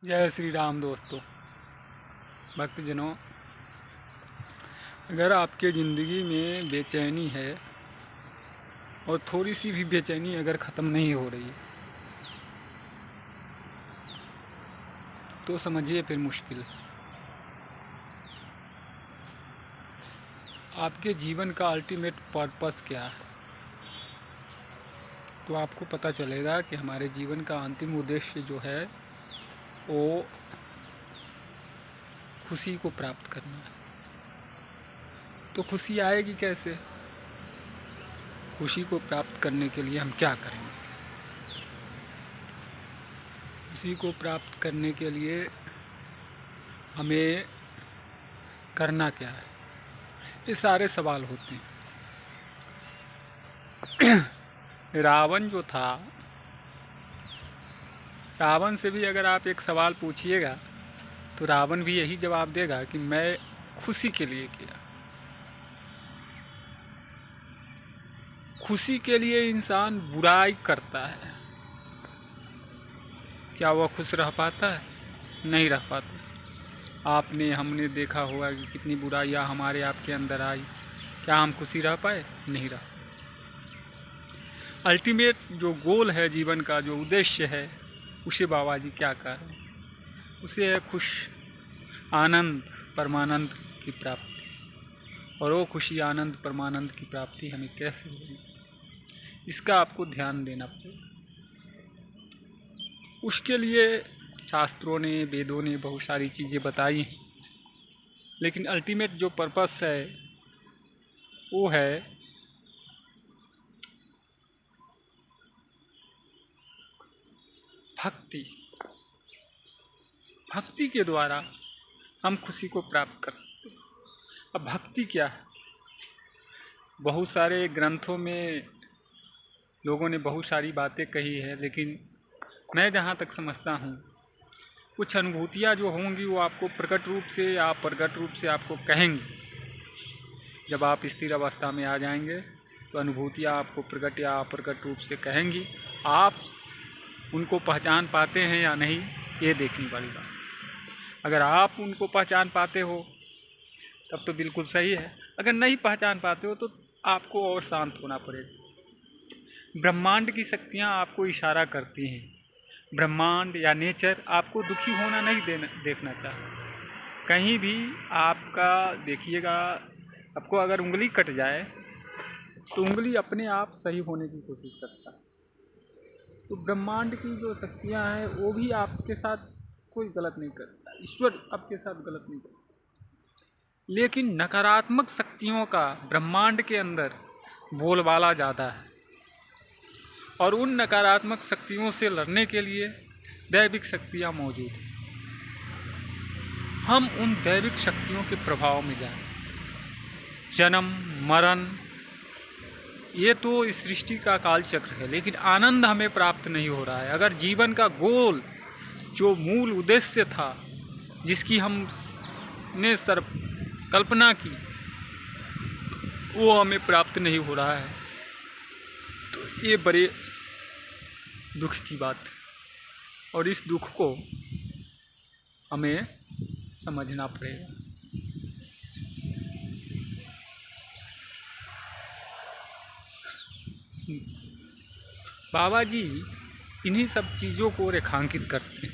जय श्री राम दोस्तों, भक्तजनों। अगर आपके ज़िंदगी में बेचैनी है और थोड़ी सी भी बेचैनी अगर ख़त्म नहीं हो रही तो समझिए फिर मुश्किल है। आपके जीवन का अल्टीमेट पर्पस क्या है, तो आपको पता चलेगा कि हमारे जीवन का अंतिम उद्देश्य जो है वो खुशी को प्राप्त करना है। तो खुशी आएगी कैसे? खुशी को प्राप्त करने के लिए हम क्या करेंगे? खुशी को प्राप्त करने के लिए हमें करना क्या है, ये सारे सवाल होते हैं। रावण जो था, रावण से भी अगर आप एक सवाल पूछिएगा तो रावण भी यही जवाब देगा कि मैं खुशी के लिए किया। खुशी के लिए इंसान बुराई करता है, क्या वह खुश रह पाता है? नहीं रह पाता। हमने देखा होगा कि कितनी बुराइयां हमारे आपके अंदर आई, क्या हम खुशी रह पाए? नहीं रह। अल्टीमेट जो गोल है जीवन का, जो उद्देश्य है, उसे बाबा जी क्या कह रहे हैं? उसे है खुश आनंद परमानंद की प्राप्ति। और वो खुशी आनंद परमानंद की प्राप्ति हमें कैसे होगी, इसका आपको ध्यान देना पड़ेगा। उसके लिए शास्त्रों ने, वेदों ने बहुत सारी चीज़ें बताई हैं, लेकिन अल्टीमेट जो पर्पस है वो है भक्ति। भक्ति के द्वारा हम खुशी को प्राप्त कर सकते हैं। अब भक्ति क्या है? बहुत सारे ग्रंथों में लोगों ने बहुत सारी बातें कही है, लेकिन मैं जहाँ तक समझता हूँ, कुछ अनुभूतियाँ जो होंगी वो आपको प्रकट रूप से या प्रकट रूप से आपको कहेंगी। जब आप स्थिर अवस्था में आ जाएंगे तो अनुभूतियाँ आपको प्रकट या अप्रकट रूप से कहेंगी। आप उनको पहचान पाते हैं या नहीं, ये देखने वाली बात। अगर आप उनको पहचान पाते हो तब तो बिल्कुल सही है, अगर नहीं पहचान पाते हो तो आपको और शांत होना पड़ेगा। ब्रह्मांड की शक्तियाँ आपको इशारा करती हैं। ब्रह्मांड या नेचर आपको दुखी होना नहीं देखना चाहता। कहीं भी आपका देखिएगा, आपको अगर उंगली कट जाए तो उंगली अपने आप सही होने की कोशिश करता है। तो ब्रह्मांड की जो शक्तियाँ हैं वो भी आपके साथ कोई गलत नहीं करता, ईश्वर आपके साथ गलत नहीं करता। लेकिन नकारात्मक शक्तियों का ब्रह्मांड के अंदर बोलबाला ज़्यादा है, और उन नकारात्मक शक्तियों से लड़ने के लिए दैविक शक्तियाँ मौजूद हैं। हम उन दैविक शक्तियों के प्रभाव में जाएं। जन्म मरण ये तो इस सृष्टि का काल चक्र है, लेकिन आनंद हमें प्राप्त नहीं हो रहा है। अगर जीवन का गोल, जो मूल उद्देश्य था, जिसकी हमने कल्पना की, वो हमें प्राप्त नहीं हो रहा है, तो ये बड़े दुख की बात है। और इस दुख को हमें समझना पड़ेगा। बाबा जी इन्हीं सब चीज़ों को रेखांकित करते हैं।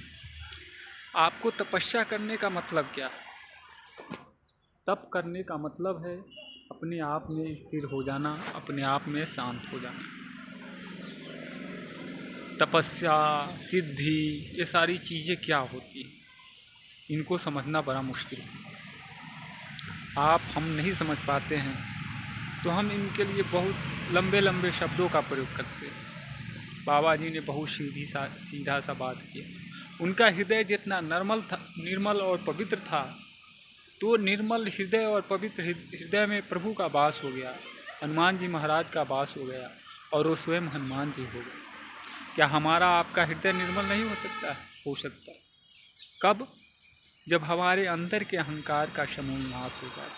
आपको तपस्या करने का मतलब क्या है? तप करने का मतलब है अपने आप में स्थिर हो जाना, अपने आप में शांत हो जाना। तपस्या, सिद्धि, ये सारी चीज़ें क्या होती हैं, इनको समझना बड़ा मुश्किल है। हम नहीं समझ पाते हैं तो हम इनके लिए बहुत लंबे लंबे शब्दों का प्रयोग करते हैं। बाबा जी ने बहुत सीधा सा बात किया। उनका हृदय जितना निर्मल और पवित्र था, तो निर्मल हृदय और पवित्र हृदय में प्रभु का वास हो गया, हनुमान जी महाराज का वास हो गया, और वो स्वयं हनुमान जी हो गए। क्या हमारा आपका हृदय निर्मल नहीं हो सकता? हो सकता है। कब? जब हमारे अंदर के अहंकार का समूल नाश हो जाए।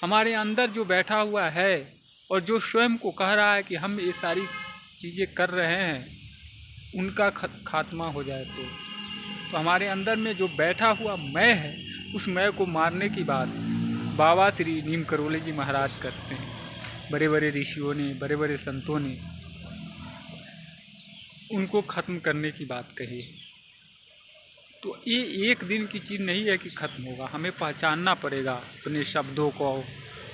हमारे अंदर जो बैठा हुआ है और जो स्वयं को कह रहा है कि हम ये सारी चीज़ें कर रहे हैं, उनका खात्मा हो जाए तो हमारे अंदर में जो बैठा हुआ मैं है, उस मैं को मारने की बात बाबा श्री नीम करोली जी महाराज करते हैं। बड़े बड़े ऋषियों ने, बड़े बड़े संतों ने उनको ख़त्म करने की बात कही है। तो ये एक दिन की चीज़ नहीं है कि ख़त्म होगा, हमें पहचानना पड़ेगा अपने शब्दों को,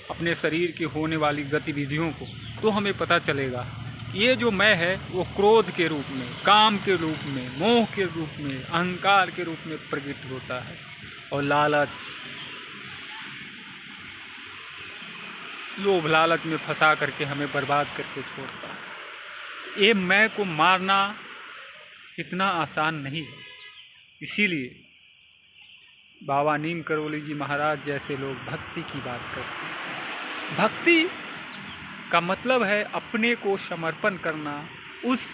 अपने शरीर की होने वाली गतिविधियों को, तो हमें पता चलेगा ये जो मैं है वो क्रोध के रूप में, काम के रूप में, मोह के रूप में, अहंकार के रूप में प्रकट होता है, और लालच, लोभ लालच में फंसा करके हमें बर्बाद करके छोड़ता है। ये मैं को मारना इतना आसान नहीं है। इसीलिए बाबा नीम करोली जी महाराज जैसे लोग भक्ति की बात करते हैं। भक्ति का मतलब है अपने को समर्पण करना उस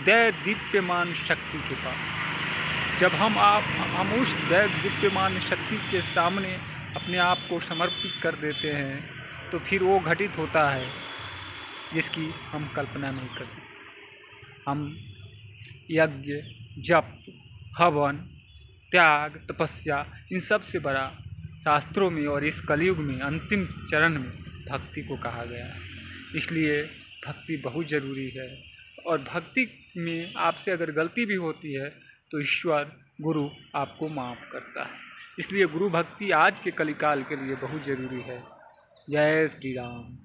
दैदीप्यमान शक्ति के पास। जब हम उस दैदीप्यमान शक्ति के सामने अपने आप को समर्पित कर देते हैं, तो फिर वो घटित होता है जिसकी हम कल्पना नहीं कर सकते। हम यज्ञ, जप, हवन, त्याग, तपस्या, इन सब से बड़ा शास्त्रों में और इस कलयुग में अंतिम चरण में भक्ति को कहा गया है। इसलिए भक्ति बहुत ज़रूरी है, और भक्ति में आपसे अगर गलती भी होती है तो ईश्वर गुरु आपको माफ़ करता है। इसलिए गुरु भक्ति आज के कलिकाल के लिए बहुत ज़रूरी है। जय श्री राम।